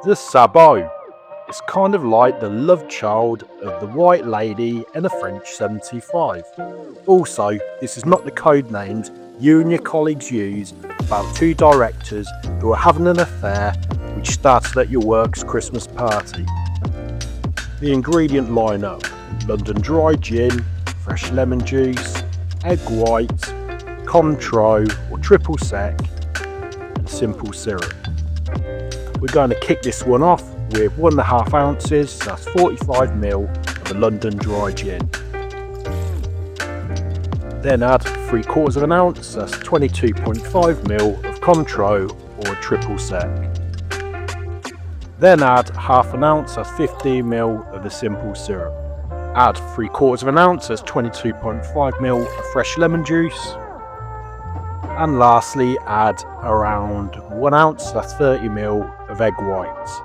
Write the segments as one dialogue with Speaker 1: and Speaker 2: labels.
Speaker 1: The Sabot is kind of like the love child of the White Lady and the French 75. Also, this is not the code names you and your colleagues use about two directors who are having an affair which started at your work's Christmas party. The ingredient lineup: London dry gin, fresh lemon juice, egg white, Cointreau or triple sec, and simple syrup. We're going to kick this one off with 1.5 ounces, that's 45ml of a London dry gin. Then add 3/4 ounce, that's 22.5ml of Cointreau or a triple sec. Then add 1/2 ounce, that's 15ml of the simple syrup. Add 3/4 ounce, that's 22.5ml of fresh lemon juice. And lastly, add around 1 ounce, that's 30ml of egg whites.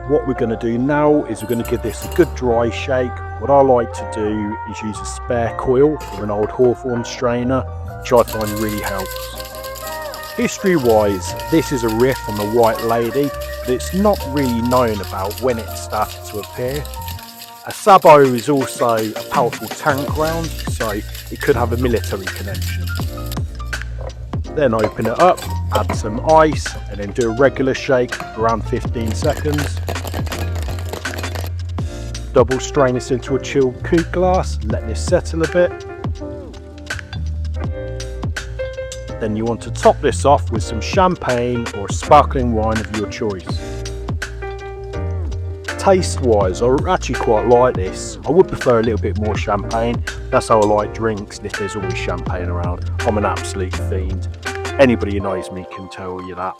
Speaker 1: What we're going to do now is we're going to give this a good dry shake. What I like to do is use a spare coil from an old Hawthorne strainer, which I find really helps. History wise, this is a riff on the White Lady, but it's not really known about when it started to appear. A sabot is also a powerful tank round, so it could have a military connection. Then open it up, add some ice, and then do a regular shake for around 15 seconds. Double strain this into a chilled coupe glass, let this settle a bit. Then you want to top this off with some champagne or a sparkling wine of your choice. Taste wise, I actually quite like this. I would prefer a little bit more champagne. That's how I like drinks, if there's always champagne around. I'm an absolute fiend. Anybody who knows me can tell you that.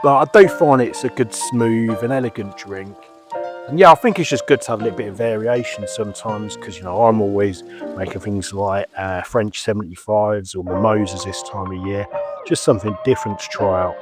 Speaker 1: But I do find it's a good, smooth and elegant drink. And yeah, I think it's just good to have a little bit of variation sometimes, because I'm always making things like French 75s or mimosas this time of year. Just something different to try out.